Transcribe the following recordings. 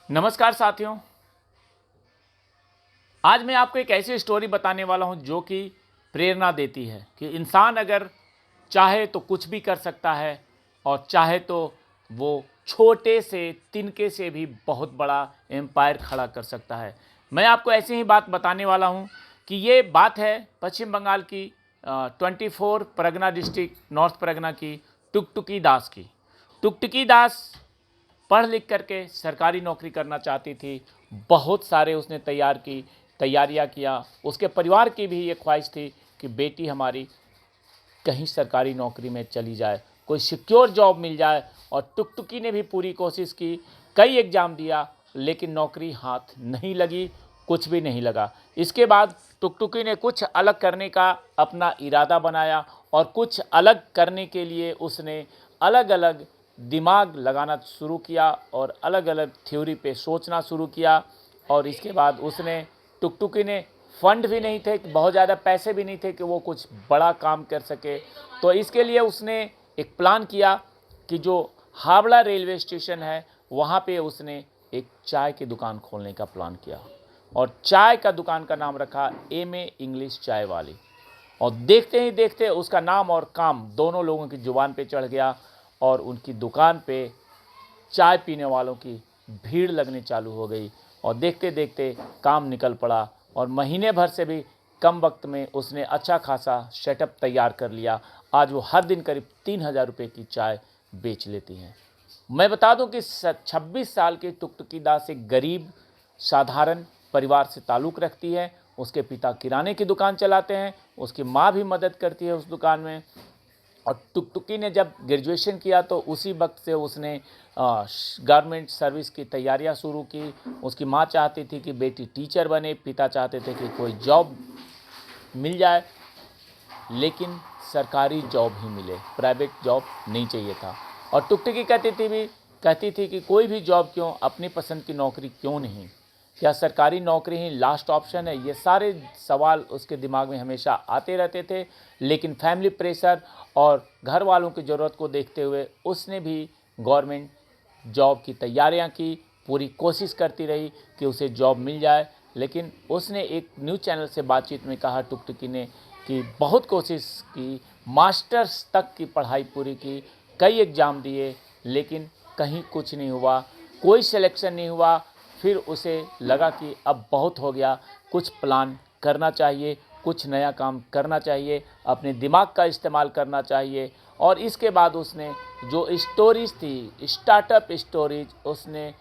नमस्कार साथियों। आज मैं आपको एक ऐसी स्टोरी बताने वाला हूं जो कि प्रेरणा देती है कि इंसान अगर चाहे तो कुछ भी कर सकता है और चाहे तो वो छोटे से तिनके से भी बहुत बड़ा एम्पायर खड़ा कर सकता है। मैं आपको ऐसी ही बात बताने वाला हूं कि ये बात है पश्चिम बंगाल की 24 परगना डिस्ट्रिक्ट नॉर्थ परगना की टुकटुकी दास की। टुकटुकी दास पढ़ लिख करके सरकारी नौकरी करना चाहती थी। बहुत सारे उसने तैयारियां किया। उसके परिवार की भी ये ख्वाहिश थी कि बेटी हमारी कहीं सरकारी नौकरी में चली जाए, कोई सिक्योर जॉब मिल जाए। और टुकटुकी ने भी पूरी कोशिश की, कई एग्ज़ाम दिया, लेकिन नौकरी हाथ नहीं लगी, कुछ भी नहीं लगा। इसके बाद टुकटुकी ने कुछ अलग करने का अपना इरादा बनाया और कुछ अलग करने के लिए उसने अलग अलग दिमाग लगाना शुरू किया और अलग अलग थ्योरी पे सोचना शुरू किया। और इसके बाद उसने टुकटुकी ने फंड भी नहीं थे, बहुत ज़्यादा पैसे भी नहीं थे कि वो कुछ बड़ा काम कर सके। तो इसके लिए उसने एक प्लान किया कि जो हावड़ा रेलवे स्टेशन है वहाँ पे उसने एक चाय की दुकान खोलने का प्लान किया और चाय का दुकान का नाम रखा एम.ए. इंग्लिश चाय वाली। और देखते ही देखते उसका नाम और काम दोनों लोगों की जुबान पे चढ़ गया और उनकी दुकान पे चाय पीने वालों की भीड़ लगने चालू हो गई। और देखते देखते काम निकल पड़ा और महीने भर से भी कम वक्त में उसने अच्छा खासा सेटअप तैयार कर लिया। आज वो हर दिन करीब 3,000 रुपये की चाय बेच लेती हैं। मैं बता दूं कि 26 साल की टुकटुकी दास एक गरीब साधारण परिवार से ताल्लुक़ रखती है। उसके पिता किराने की दुकान चलाते हैं, उसकी माँ भी मदद करती है उस दुकान में। और टुकटुकी ने जब ग्रेजुएशन किया तो उसी वक्त से उसने गवर्नमेंट सर्विस की तैयारियां शुरू की। उसकी माँ चाहती थी कि बेटी टीचर बने, पिता चाहते थे कि कोई जॉब मिल जाए, लेकिन सरकारी जॉब ही मिले, प्राइवेट जॉब नहीं चाहिए था। और टुकटुकी कहती थी कि कोई भी जॉब क्यों, अपनी पसंद की नौकरी क्यों नहीं, क्या सरकारी नौकरी ही लास्ट ऑप्शन है। ये सारे सवाल उसके दिमाग में हमेशा आते रहते थे। लेकिन फैमिली प्रेशर और घर वालों की ज़रूरत को देखते हुए उसने भी गवर्नमेंट जॉब की तैयारियां की, पूरी कोशिश करती रही कि उसे जॉब मिल जाए। लेकिन उसने एक न्यूज़ चैनल से बातचीत में कहा टुकटुकी ने कि बहुत कोशिश की, मास्टर्स तक की पढ़ाई पूरी की, कई एग्ज़ाम दिए, लेकिन कहीं कुछ नहीं हुआ, कोई सिलेक्शन नहीं हुआ। फिर उसे लगा कि अब बहुत हो गया, कुछ प्लान करना चाहिए, कुछ नया काम करना चाहिए, अपने दिमाग का इस्तेमाल करना चाहिए। और इसके बाद उसने जो स्टोरीज़ थी, स्टार्टअप स्टोरीज, उसने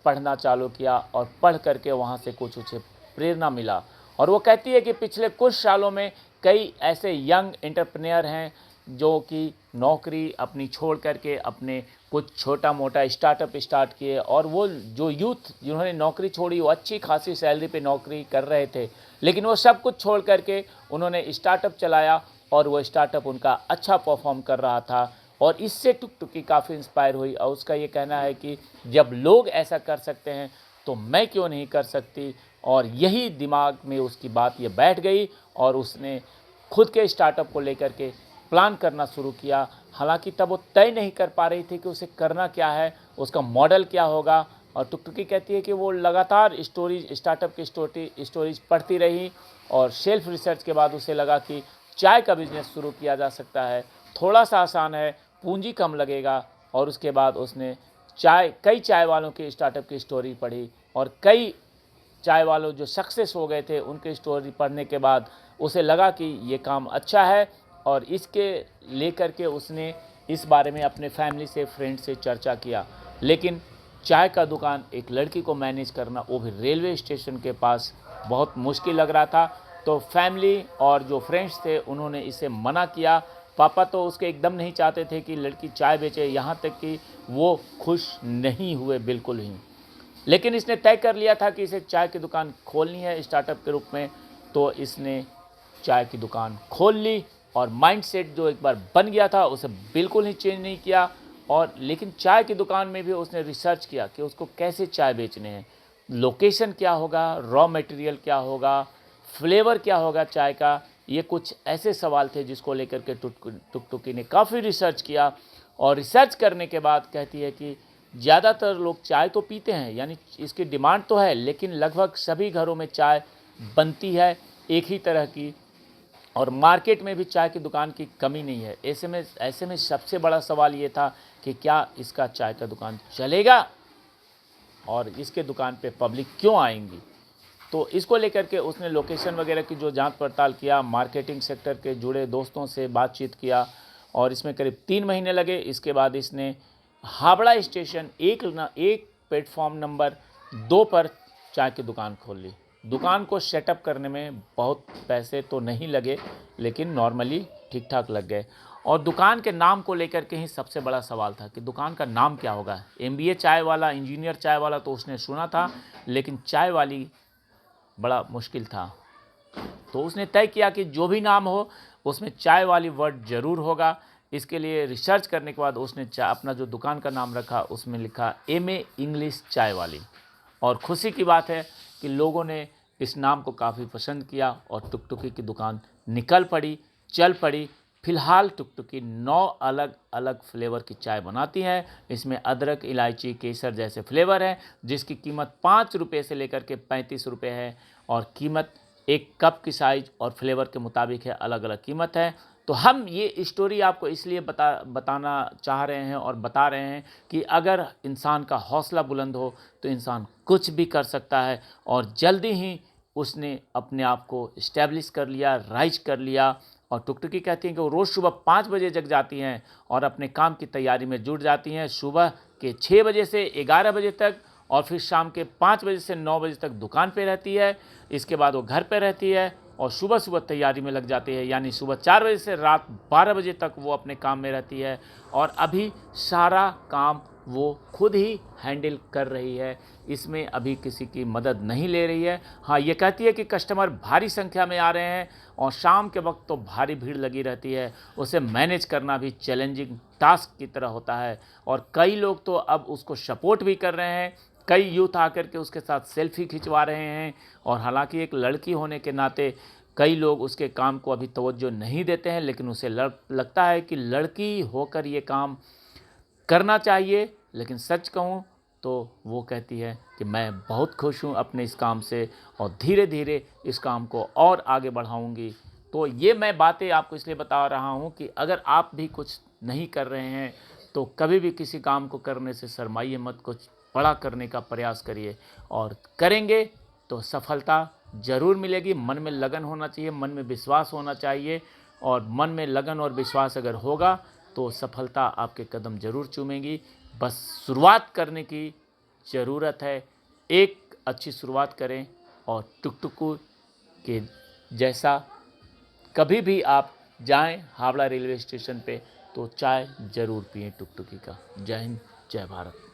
पढ़ना चालू किया और पढ़ करके वहाँ से कुछ उसे प्रेरणा मिला। और वो कहती है कि पिछले कुछ सालों में कई ऐसे यंग एंटरप्रेन्योर हैं जो कि नौकरी अपनी छोड़ करके अपने कुछ छोटा मोटा स्टार्टअप स्टार्ट किए। और वो जो यूथ जिन्होंने नौकरी छोड़ी वो अच्छी खासी सैलरी पे नौकरी कर रहे थे, लेकिन वो सब कुछ छोड़ करके उन्होंने स्टार्टअप चलाया और वो स्टार्टअप उनका अच्छा परफॉर्म कर रहा था। और इससे टुकटुकी काफ़ी इंस्पायर हुई और उसका ये कहना है कि जब लोग ऐसा कर सकते हैं तो मैं क्यों नहीं कर सकती। और यही दिमाग में उसकी बात ये बैठ गई और उसने खुद के स्टार्टअप को लेकर के प्लान करना शुरू किया। हालांकि तब वो तय नहीं कर पा रही थी कि उसे करना क्या है, उसका मॉडल क्या होगा। और टुकटुकी कहती है कि वो लगातार स्टार्टअप की स्टोरीज पढ़ती रही और सेल्फ रिसर्च के बाद उसे लगा कि चाय का बिज़नेस शुरू किया जा सकता है, थोड़ा सा आसान है, पूंजी कम लगेगा। और उसके बाद उसने कई चाय वालों की स्टार्टअप की स्टोरी पढ़ी और कई चाय वालों जो सक्सेस हो गए थे उनकी स्टोरी पढ़ने के बाद उसे लगा कि ये काम अच्छा है। और इसके लेकर के उसने इस बारे में अपने फैमिली से, फ्रेंड से चर्चा किया। लेकिन चाय का दुकान एक लड़की को मैनेज करना, वो भी रेलवे स्टेशन के पास, बहुत मुश्किल लग रहा था। तो फैमिली और जो फ्रेंड्स थे उन्होंने इसे मना किया। पापा तो उसके एकदम नहीं चाहते थे कि लड़की चाय बेचे, यहाँ तक कि वो खुश नहीं हुए बिल्कुल ही। लेकिन इसने तय कर लिया था कि इसे चाय की दुकान खोलनी है स्टार्टअप के रूप में। तो इसने चाय की दुकान खोल ली और माइंडसेट जो एक बार बन गया था उसे बिल्कुल ही चेंज नहीं किया। और लेकिन चाय की दुकान में भी उसने रिसर्च किया कि उसको कैसे चाय बेचने हैं, लोकेशन क्या होगा, रॉ मटेरियल क्या होगा, फ्लेवर क्या होगा चाय का। ये कुछ ऐसे सवाल थे जिसको लेकर के टुकटुकी ने काफ़ी रिसर्च किया। और रिसर्च करने के बाद कहती है कि ज़्यादातर लोग चाय तो पीते हैं, यानी इसकी डिमांड तो है, लेकिन लगभग सभी घरों में चाय बनती है एक ही तरह की, और मार्केट में भी चाय की दुकान की कमी नहीं है। ऐसे में सबसे बड़ा सवाल ये था कि क्या इसका चाय का दुकान चलेगा और इसके दुकान पे पब्लिक क्यों आएंगी। तो इसको लेकर के उसने लोकेशन वगैरह की जो जांच पड़ताल किया, मार्केटिंग सेक्टर के जुड़े दोस्तों से बातचीत किया, और इसमें करीब 3 महीने लगे। इसके बाद इसने हावड़ा स्टेशन एक प्लेटफॉर्म नंबर 2 पर चाय की दुकान खोल ली। दुकान को सेटअप करने में बहुत पैसे तो नहीं लगे, लेकिन नॉर्मली ठीक ठाक लग गए। और दुकान के नाम को लेकर के ही सबसे बड़ा सवाल था कि दुकान का नाम क्या होगा। MBA चाय वाला, इंजीनियर चाय वाला तो उसने सुना था, लेकिन चाय वाली बड़ा मुश्किल था। तो उसने तय किया कि जो भी नाम हो उसमें चाय वाली वर्ड ज़रूर होगा। इसके लिए रिसर्च करने के बाद उसने अपना जो दुकान का नाम रखा उसमें लिखा MA इंग्लिश चाय वाली। और खुशी की बात है कि लोगों ने इस नाम को काफ़ी पसंद किया और टुकटुकी की दुकान निकल पड़ी, चल पड़ी। फ़िलहाल टुकटुकी 9 अलग अलग फ्लेवर की चाय बनाती है। इसमें अदरक, इलायची, केसर जैसे फ्लेवर हैं, जिसकी कीमत 5 रुपये से लेकर के 35 रुपये है, और कीमत एक कप की साइज और फ्लेवर के मुताबिक है, अलग अलग कीमत है। तो हम ये स्टोरी आपको इसलिए बताना चाह रहे हैं और बता रहे हैं कि अगर इंसान का हौसला बुलंद हो तो इंसान कुछ भी कर सकता है। और जल्दी ही उसने अपने आप को इस्टेब्लिश कर लिया, राइज कर लिया। और टुकटुकी कहती हैं कि वो रोज़ सुबह 5 बजे जग जाती हैं और अपने काम की तैयारी में जुट जाती हैं, सुबह के 6 बजे से 11 बजे तक, और फिर शाम के 5 बजे से 9 बजे तक दुकान पे रहती है। इसके बाद वो घर पे रहती है और सुबह सुबह तैयारी में लग जाती है, यानी सुबह 4 बजे से रात 12 बजे तक वो अपने काम में रहती है। और अभी सारा काम वो खुद ही हैंडल कर रही है, इसमें अभी किसी की मदद नहीं ले रही है। हाँ, ये कहती है कि कस्टमर भारी संख्या में आ रहे हैं और शाम के वक्त तो भारी भीड़ लगी रहती है, उसे मैनेज करना भी चैलेंजिंग टास्क की तरह होता है। और कई लोग तो अब उसको सपोर्ट भी कर रहे हैं, कई यूथ आकर के उसके साथ सेल्फी खिंचवा रहे हैं। और हालांकि एक लड़की होने के नाते कई लोग उसके काम को अभी तवज्जो नहीं देते हैं, लेकिन उसे लगता है कि लड़की होकर ये काम करना चाहिए। लेकिन सच कहूँ तो वो कहती है कि मैं बहुत खुश हूँ अपने इस काम से और धीरे धीरे इस काम को और आगे बढ़ाऊँगी। तो ये मैं बातें आपको इसलिए बता रहा हूँ कि अगर आप भी कुछ नहीं कर रहे हैं तो कभी भी किसी काम को करने से शर्माइए मत, कुछ बड़ा करने का प्रयास करिए, और करेंगे तो सफलता ज़रूर मिलेगी। मन में लगन होना चाहिए, मन में विश्वास होना चाहिए, और मन में लगन और विश्वास अगर होगा तो सफलता आपके कदम ज़रूर चूमेगी। बस शुरुआत करने की ज़रूरत है। एक अच्छी शुरुआत करें और टुकटुकू के जैसा कभी भी आप जाएं हावड़ा रेलवे स्टेशन पे तो चाय ज़रूर पिएं टुकटुकी का। जय हिंद, जय भारत।